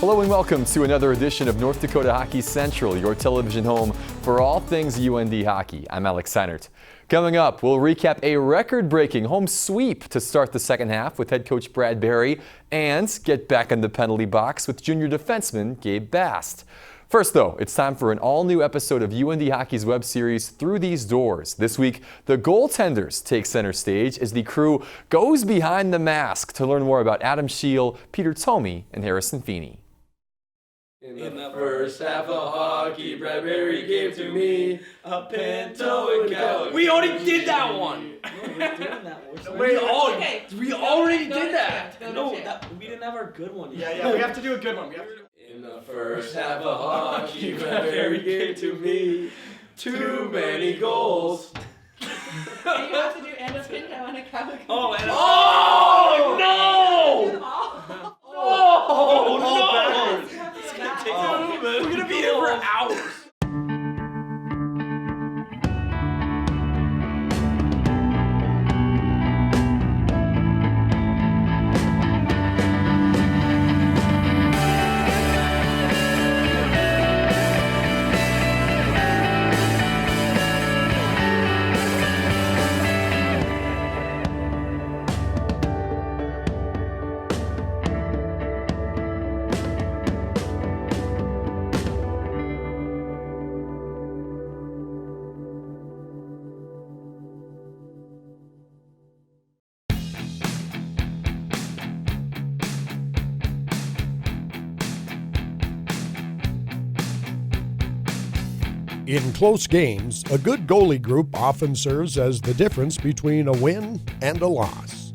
Hello and welcome to another edition of North Dakota Hockey Central, your television home for all things UND hockey. I'm Alex Heinert. Coming up, we'll recap a record-breaking home sweep to start the second half with head coach Brad Berry and get back in the penalty box with junior defenseman Gabe Bast. First, though, it's time for an all-new episode of UND Hockey's web series Through These Doors. This week, the goaltenders take center stage as the crew goes behind the mask to learn more about Adam Scheel, Peter Thome, and Harrison Feeney. In the first half of hockey, Brad Berry gave to me a pinto and cow. We already did that one. We already did that. No, we didn't have our good one yet. Yeah, we have to do a good one. In the first half of hockey, Brad Berry gave to me too many goals. You have to do and a pinto and a cow. Oh no! Do them all. Oh no! We're We're gonna be here for hours. In close games, a good goalie group often serves as the difference between a win and a loss.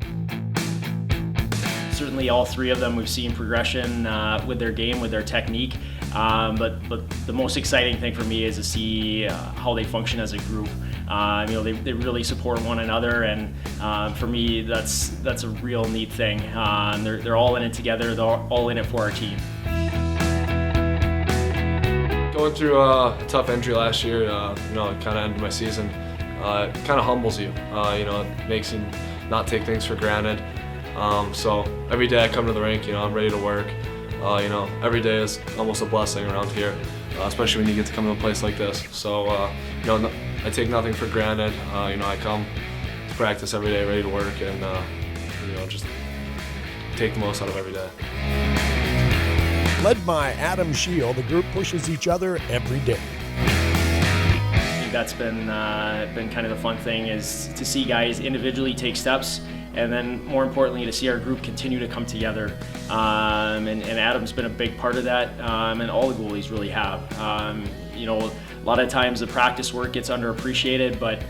Certainly all three of them we've seen progression with their game, with their technique, but the most exciting thing for me is to see how they function as a group. They really support one another, and for me that's a real neat thing. They're all in it together, they're all in it for our team. Going through a tough injury last year, it kind of ended my season. It kind of humbles you. It makes you not take things for granted. So every day I come to the rink, I'm ready to work. Every day is almost a blessing around here, especially when you get to come to a place like this. So, I take nothing for granted. I come to practice every day, ready to work, and just take the most out of every day. Led by Adam Scheel, the group pushes each other every day. I think that's been kind of the fun thing, is to see guys individually take steps, and then more importantly to see our group continue to come together. And Adam's been a big part of that, and all the goalies really have. A lot of times the practice work gets underappreciated, but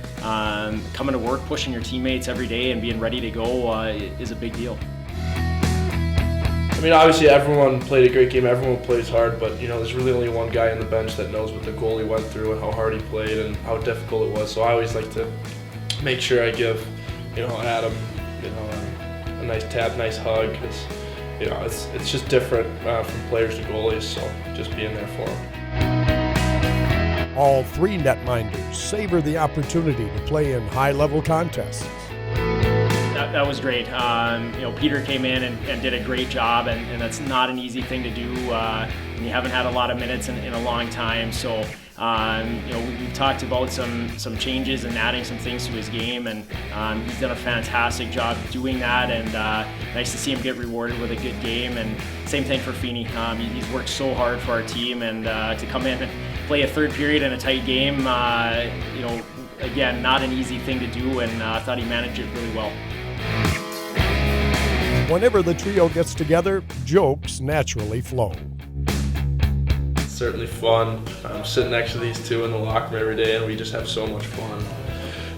coming to work, pushing your teammates every day and being ready to go is a big deal. I mean, obviously everyone played a great game, everyone plays hard, but there's really only one guy on the bench that knows what the goalie went through and how hard he played and how difficult it was. So I always like to make sure I give, Adam, a nice tap, nice hug. It's just different from players to goalies, so just being there for them. All three netminders savor the opportunity to play in high-level contests. That was great. Peter came in and did a great job, and that's not an easy thing to do when you haven't had a lot of minutes in a long time. So, we've talked about some changes and adding some things to his game, and he's done a fantastic job doing that, and nice to see him get rewarded with a good game. And same thing for Feeney. He's worked so hard for our team, and to come in and play a third period in a tight game, again, not an easy thing to do, and I thought he managed it really well. Whenever the trio gets together, jokes naturally flow. It's certainly fun. I'm sitting next to these two in the locker room every day, and we just have so much fun.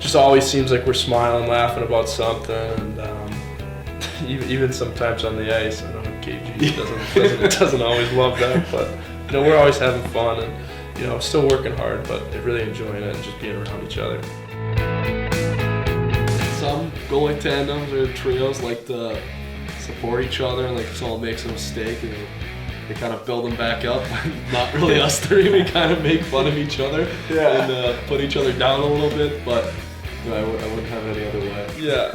Just always seems like we're smiling, laughing about something, and even sometimes on the ice. I don't know, KG doesn't always love that, but we're always having fun and still working hard, but really enjoying it and just being around each other. Some goalie tandems or trios like to support each other, and if someone makes a mistake, they kind of build them back up. Not really us three. We kind of make fun of each other and put each other down a little bit, but I wouldn't have it any other way. Yeah.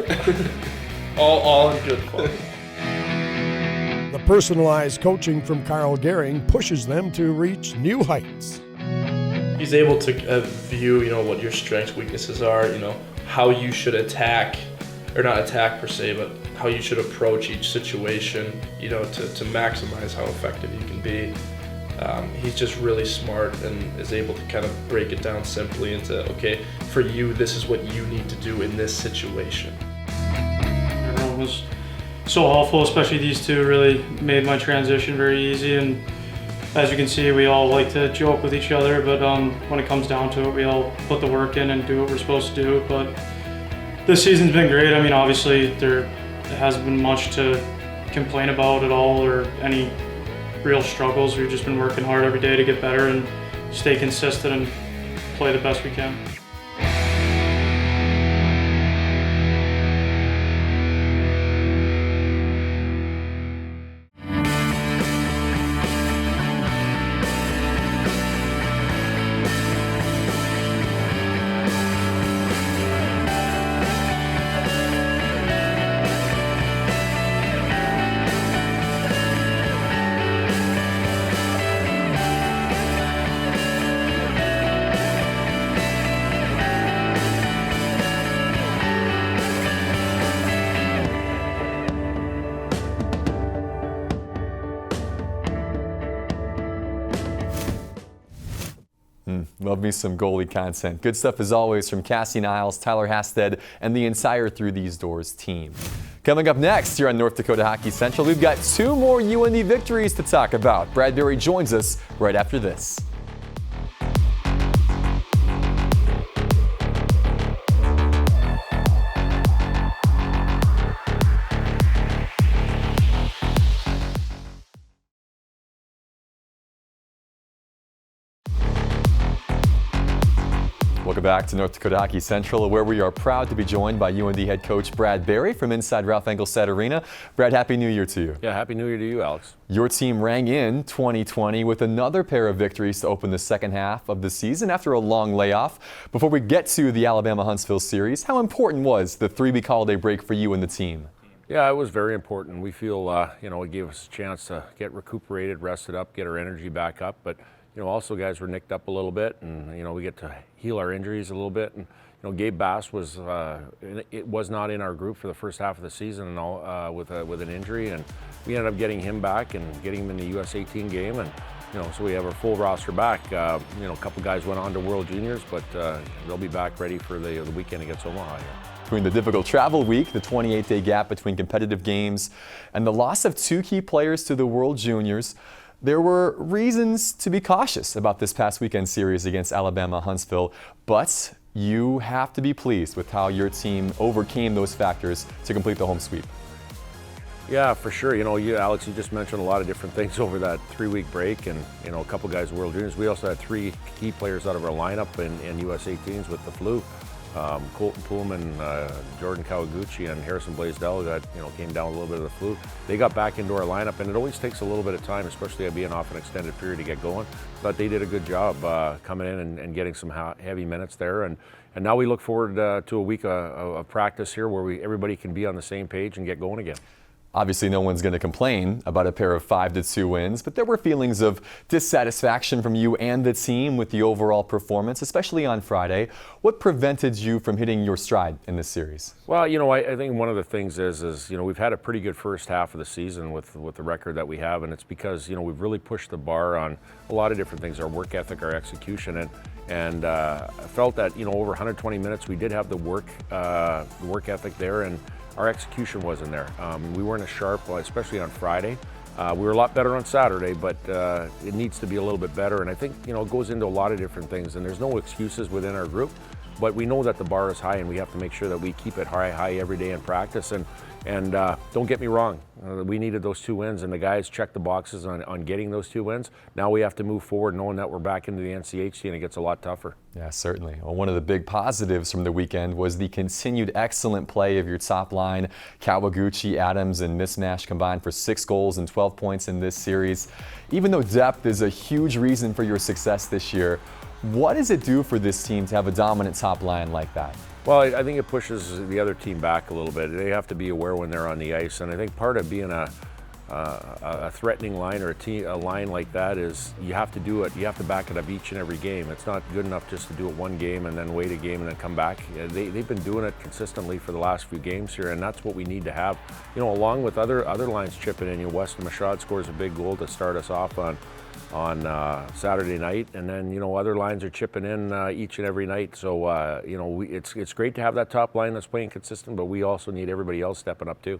all in good fun. The personalized coaching from Carl Gehring pushes them to reach new heights. He's able to view, what your strengths, weaknesses are, how you should attack, or not attack per se, but how you should approach each situation, to maximize how effective you can be. He's just really smart and is able to kind of break it down simply into, okay, for you, this is what you need to do in this situation. It was so helpful, especially these two really made my transition very easy. And as you can see, we all like to joke with each other, but when it comes down to it, we all put the work in and do what we're supposed to do. But this season's been great. I mean, obviously there hasn't been much to complain about at all or any real struggles. We've just been working hard every day to get better and stay consistent and play the best we can. Love me some goalie content. Good stuff as always from Cassie Niles, Tyler Hasted, and the entire Through These Doors team. Coming up next here on North Dakota Hockey Central, we've got 2 more UND victories to talk about. Brad Berry joins us right after this. Welcome back to North Dakota Hockey Central, where we are proud to be joined by UND head coach Brad Berry from inside Ralph Engelstad Arena. Brad, Happy New Year to you. Yeah, Happy New Year to you, Alex. Your team rang in 2020 with another pair of victories to open the second half of the season after a long layoff. Before we get to the Alabama-Huntsville series, how important was the 3-week holiday break for you and the team? Yeah, it was very important. We feel, it gave us a chance to get recuperated, rested up, get our energy back up. But also guys were nicked up a little bit, and we get to heal our injuries a little bit. And Gabe Bast was not in our group for the first half of the season, and all with an injury, and we ended up getting him back and getting him in the US 18 game, and so we have our full roster back. A couple guys went on to World Juniors, but they'll be back ready for the weekend against Omaha here. Between the difficult travel week, the 28-day gap between competitive games, and the loss of 2 key players to the World Juniors, there were reasons to be cautious about this past weekend series against Alabama-Huntsville, but you have to be pleased with how your team overcame those factors to complete the home sweep. Yeah, for sure. Alex, you just mentioned a lot of different things over that 3-week break, and a couple guys World Juniors. We also had 3 key players out of our lineup in US 18s with the flu. Colton Pullman, Jordan Kawaguchi, and Harrison Blaisdell that came down a little bit of the flu. They got back into our lineup, and it always takes a little bit of time, especially being off an extended period, to get going. But they did a good job coming in and getting some heavy minutes there. And now we look forward to a week of practice here where everybody can be on the same page and get going again. Obviously, no one's going to complain about a pair of 5-2 wins, but there were feelings of dissatisfaction from you and the team with the overall performance, especially on Friday. What prevented you from hitting your stride in this series? Well, I think one of the things is we've had a pretty good first half of the season with the record that we have, and it's because we've really pushed the bar on a lot of different things, our work ethic, our execution, and I felt that over 120 minutes we did have the work ethic there, and our execution wasn't there. We weren't as sharp, especially on Friday. We were a lot better on Saturday, but it needs to be a little bit better. And I think it goes into a lot of different things. And there's no excuses within our group, but we know that the bar is high, and we have to make sure that we keep it high every day in practice. And don't get me wrong, we needed those 2 wins, and the guys checked the boxes on getting those 2 wins. Now we have to move forward knowing that we're back into the NCHC, and it gets a lot tougher. Yeah, certainly. Well, one of the big positives from the weekend was the continued excellent play of your top line. Kawaguchi, Adams, and Mismash combined for 6 goals and 12 points in this series. Even though depth is a huge reason for your success this year, what does it do for this team to have a dominant top line like that? Well, I think it pushes the other team back a little bit. They have to be aware when they're on the ice, and I think part of being a a threatening line or a line like that is you have to do it. You have to back it up each and every game. It's not good enough just to do it one game and then wait a game and then come back. They've been doing it consistently for the last few games here, and that's what we need to have. Along with other lines chipping in. Weston Machad scores a big goal to start us off on Saturday night, and then other lines are chipping in each and every night. So it's great to have that top line that's playing consistent, but we also need everybody else stepping up too.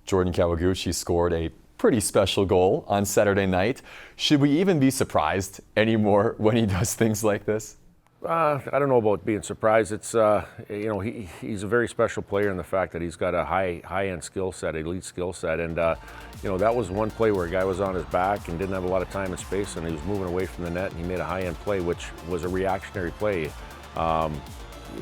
Jordan Kawaguchi scored a pretty special goal on Saturday night. Should we even be surprised anymore when he does things like this? I don't know about being surprised. It's he's a very special player in the fact that he's got a high-end skill set, elite skill set, and that was one play where a guy was on his back and didn't have a lot of time and space, and he was moving away from the net, and he made a high-end play, which was a reactionary play.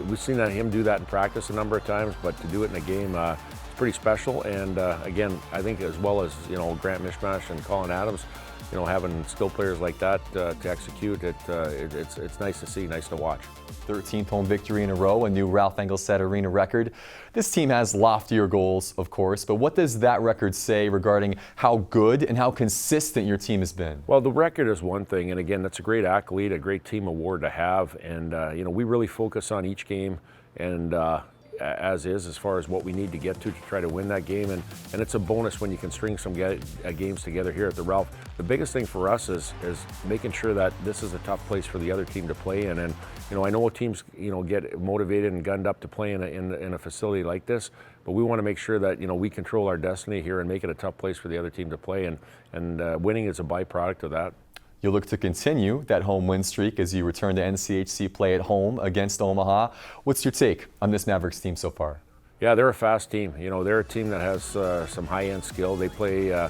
We've seen him do that in practice a number of times, but to do it in a game, it's pretty special. And again, I think as well as Grant Mishmash and Colin Adams, having skill players like that to execute it, it's nice to see, nice to watch. 13th home victory in a row, a new Ralph Engelstad Arena record. This team has loftier goals, of course, but what does that record say regarding how good and how consistent your team has been? Well, the record is one thing, and again, that's a great accolade, a great team award to have, and we really focus on each game and as far as what we need to get to try to win that game, and it's a bonus when you can string some games together here at the Ralph. The biggest thing for us is making sure that this is a tough place for the other team to play in, and I know teams get motivated and gunned up to play in a facility like this, but we want to make sure that we control our destiny here and make it a tough place for the other team to play, and winning is a byproduct of that. You'll look to continue that home win streak as you return to NCHC play at home against Omaha. What's your take on this Mavericks team so far? Yeah, they're a fast team. They're a team that has some high-end skill. They play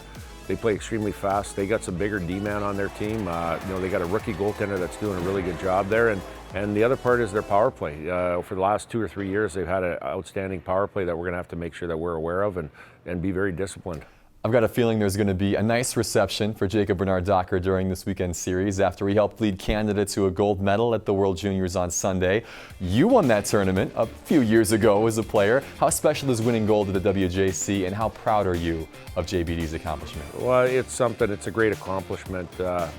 extremely fast. They got some bigger D-man on their team. They got a rookie goaltender that's doing a really good job there. And the other part is their power play. For the last 2 or 3 years, they've had an outstanding power play that we're going to have to make sure that we're aware of and be very disciplined. I've got a feeling there's going to be a nice reception for Jacob Bernard-Docker during this weekend series after he helped lead Canada to a gold medal at the World Juniors on Sunday. You won that tournament a few years ago as a player. How special is winning gold at the WJC, and how proud are you of JBD's accomplishment? Well, it's something. It's a great accomplishment, to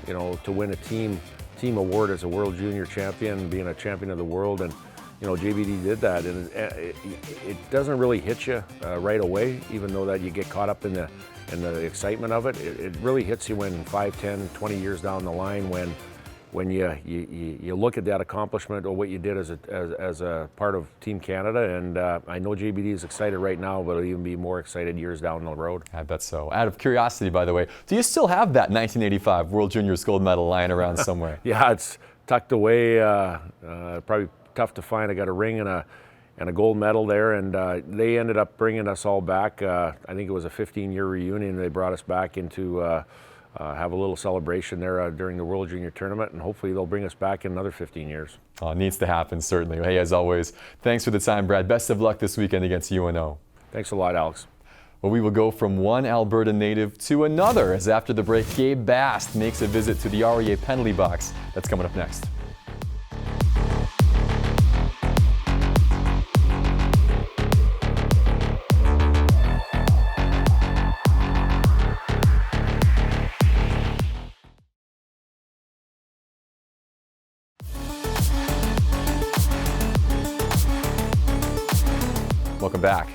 win a team award as a World Junior champion, being a champion of the world, and JBD did that, and it doesn't really hit you right away, even though that you get caught up in the excitement of it. It really hits you when 5, 10, 20 years down the line when you look at that accomplishment or what you did as a part of Team Canada. And I know JBD is excited right now, but he'll even be more excited years down the road. I bet so. Out of curiosity, by the way, do you still have that 1985 World Juniors gold medal lying around somewhere? Yeah, it's tucked away, probably tough to find. I got a ring and a gold medal there, and they ended up bringing us all back. I think it was a 15-year reunion. They brought us back into have a little celebration there during the World Junior Tournament, and hopefully they'll bring us back in another 15 years. Oh, it needs to happen, certainly. Hey, as always, thanks for the time, Brad. Best of luck this weekend against UNO. Thanks a lot, Alex. Well, we will go from one Alberta native to another as after the break, Gabe Bast makes a visit to the REA penalty box. That's coming up next. Welcome back.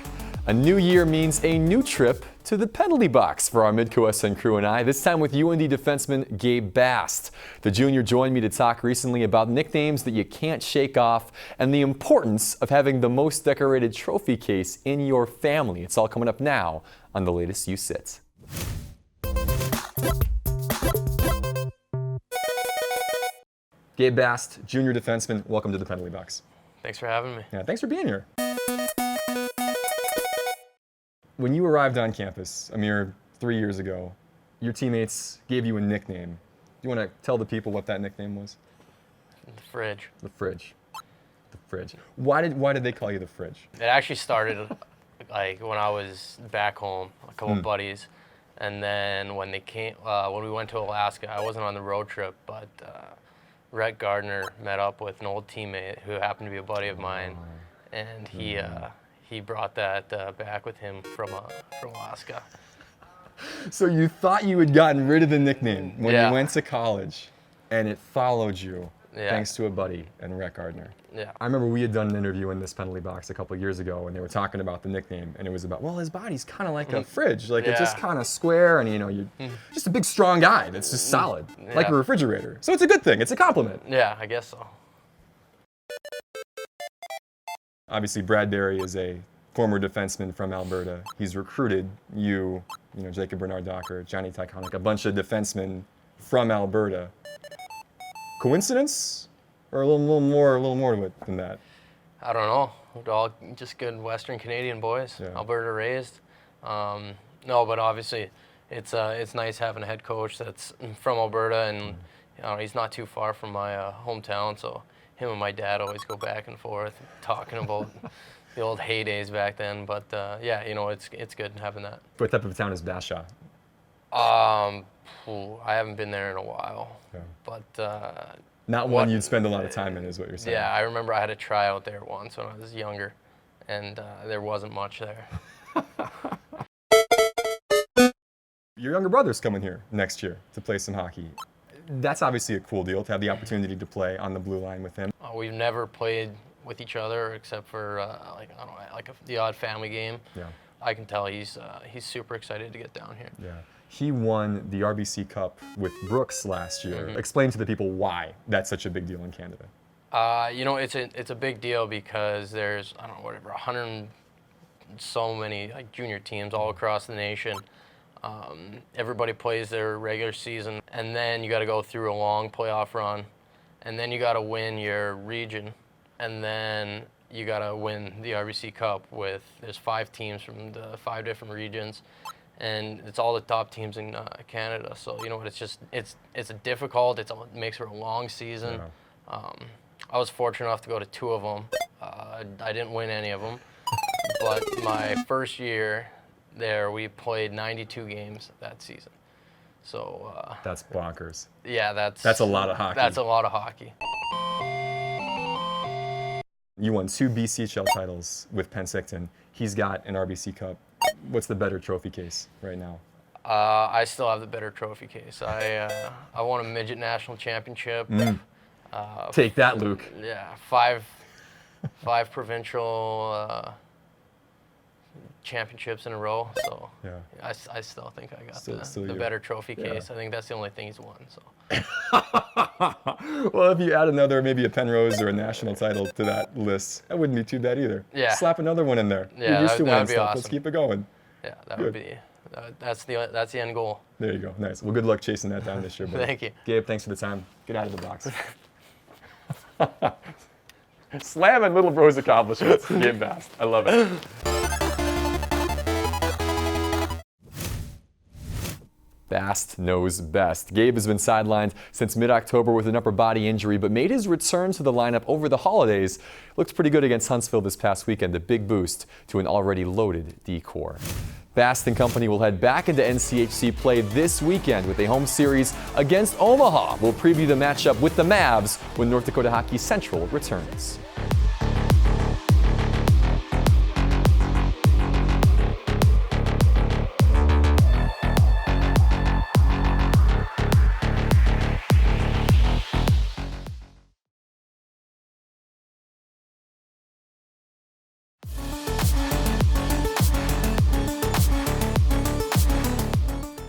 A new year means a new trip to the penalty box for our MidcoSN crew and I, this time with UND defenseman Gabe Bast. The junior joined me to talk recently about nicknames that you can't shake off and the importance of having the most decorated trophy case in your family. It's all coming up now on the latest You Sit. Gabe Bast, junior defenseman, welcome to the penalty box. Thanks for having me. Yeah, thanks for being here. When you arrived on campus a mere 3 years ago, your teammates gave you a nickname. Do you want to tell the people what that nickname was? The Fridge. The Fridge. The Fridge. Why did they call you the Fridge? It actually started like when I was back home, a couple of buddies, and then when they came, when we went to Alaska, I wasn't on the road trip, but Rhett Gardner met up with an old teammate who happened to be a buddy of mine, and he brought that back with him from Alaska. So you thought you had gotten rid of the nickname when Yeah. you went to college, and it followed you Yeah. thanks to a buddy and Rhett Gardner. Yeah. I remember we had done an interview in this penalty box a couple years ago, and they were talking about the nickname, and it was about, well, his body's kind of like a fridge, like it's just Yeah. kind of square, and you're just a big, strong guy that's just solid, like a Yeah. refrigerator. So it's a good thing. It's a compliment. Yeah, I guess so. Obviously, Bradbury is a former defenseman from Alberta. He's recruited you, Jacob Bernard-Docker, Johnny Tyconic, a bunch of defensemen from Alberta. Coincidence, or a little more to it than that? I don't know. We're all just good Western Canadian boys, Yeah. Alberta raised. No, but obviously, it's nice having a head coach that's from Alberta, and he's not too far from my hometown. So him and my dad always go back and forth talking about the old heydays back then. But yeah, it's good having that. What type of town is Bashaw? I haven't been there in a while, Yeah. but. Not one you'd spend a lot of time in, is what you're saying. Yeah, I remember I had a tryout there once when I was younger, and there wasn't much there. Your younger brother's coming here next year to play some hockey. That's obviously a cool deal to have the opportunity to play on the blue line with him. We've never played with each other except for the odd family game. Yeah. I can tell he's super excited to get down here. Yeah. He won the RBC Cup with Brooks last year. Explain to the people why that's such a big deal in Canada. It's a big deal because there's 100 and so many junior teams all across the nation. Everybody plays their regular season, and then you got to go through a long playoff run, and then you got to win your region, and then you got to win the RBC Cup there's 5 teams from the 5 different regions. And it's all the top teams in Canada. So it's difficult. It makes for a long season. Yeah. I was fortunate enough to go to 2 of them. I didn't win any of them, but my first year there, we played 92 games that season. So that's bonkers. Yeah, that's a lot of hockey. That's a lot of hockey. You won 2 BCHL titles with Penticton. He's got an RBC Cup. What's the better trophy case right now? I still have the better trophy case. I won a midget national championship. Take that, Luke. Yeah, 5 provincial championships in a row. So yeah. I still think I got still the better trophy case. I think that's the only thing he's won. So. Well, if you add maybe a Penrose or a national title to that list, that wouldn't be too bad either. Yeah. Slap another one in there. Yeah, You're used to winning be stuff. awesome. Let's keep it going. Yeah, that would be. That's the end goal. There you go. Nice. Well, good luck chasing that down this year, buddy. Thank you. Gabe, thanks for the time. Get out of the box. Slamming little bro's accomplishments. Gabe Bast. I love it. Bast knows best. Gabe has been sidelined since mid-October with an upper body injury, but made his return to the lineup over the holidays. Looked pretty good against Huntsville this past weekend, a big boost to an already loaded D-core. Bast and company will head back into NCHC play this weekend with a home series against Omaha. We'll preview the matchup with the Mavs when North Dakota Hockey Central returns.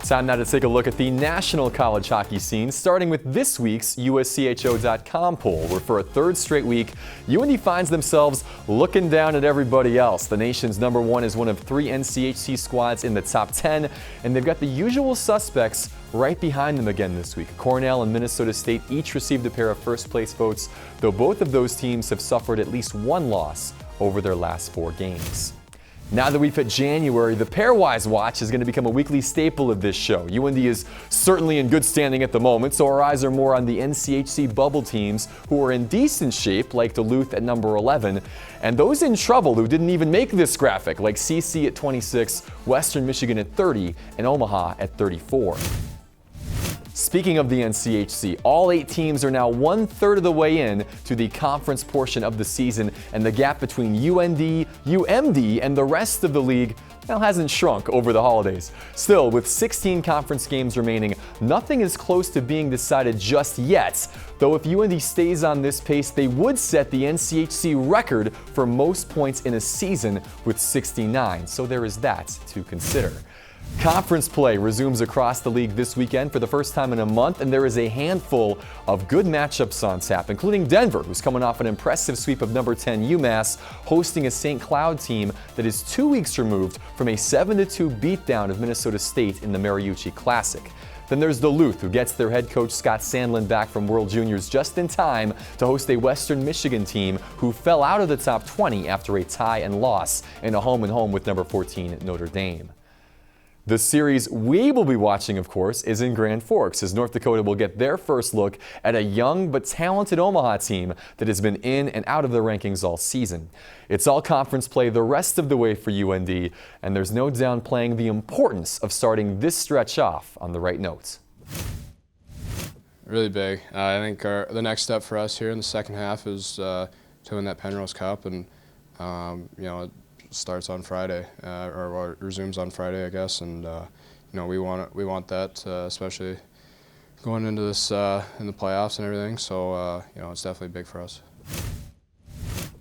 Time now to take a look at the national college hockey scene, starting with this week's USCHO.com poll, where for a 3rd straight week, UND finds themselves looking down at everybody else. The nation's #1 is one of 3 NCHC squads in the top 10, and they've got the usual suspects right behind them again this week. Cornell and Minnesota State each received a pair of first-place votes, though both of those teams have suffered at least 1 loss over their last 4 games. Now that we've hit January, the Pairwise Watch is going to become a weekly staple of this show. UND is certainly in good standing at the moment, so our eyes are more on the NCHC bubble teams who are in decent shape, like Duluth at number 11, and those in trouble who didn't even make this graphic, like CC at 26, Western Michigan at 30, and Omaha at 34. Speaking of the NCHC, all 8 teams are now 1/3 of the way in to the conference portion of the season, and the gap between UND, UMD, and the rest of the league, hasn't shrunk over the holidays. Still, with 16 conference games remaining, nothing is close to being decided just yet. Though if UND stays on this pace, they would set the NCHC record for most points in a season with 69. So there is that to consider. Conference play resumes across the league this weekend for the first time in a month, and there is a handful of good matchups on tap, including Denver, who's coming off an impressive sweep of number 10 UMass, hosting a St. Cloud team that is 2 weeks removed from a 7-2 beatdown of Minnesota State in the Mariucci Classic. Then there's Duluth, who gets their head coach Scott Sandlin back from World Juniors just in time to host a Western Michigan team who fell out of the top 20 after a tie and loss in a home-and-home with number 14 Notre Dame. The series we will be watching, of course, is in Grand Forks, as North Dakota will get their first look at a young but talented Omaha team that has been in and out of the rankings all season. It's all conference play the rest of the way for UND, and there's no downplaying the importance of starting this stretch off on the right note. Really big. I think the next step for us here in the second half is to win that Penrose Cup, and it starts on Friday, or resumes on Friday, I guess, and we want that, especially going into this in the playoffs and everything. So it's definitely big for us.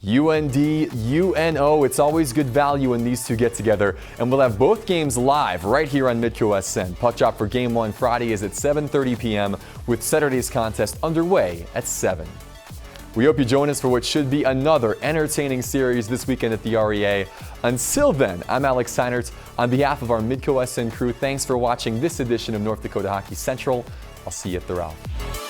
UND, UNO, it's always good value when these two get together, and we'll have both games live right here on MidcoSN. Puck drop for Game 1 Friday is at 7:30 p.m. with Saturday's contest underway at 7. We hope you join us for what should be another entertaining series this weekend at the REA. Until then, I'm Alex Heinert. On behalf of our MidcoSN crew, thanks for watching this edition of North Dakota Hockey Central. I'll see you at the Ralph.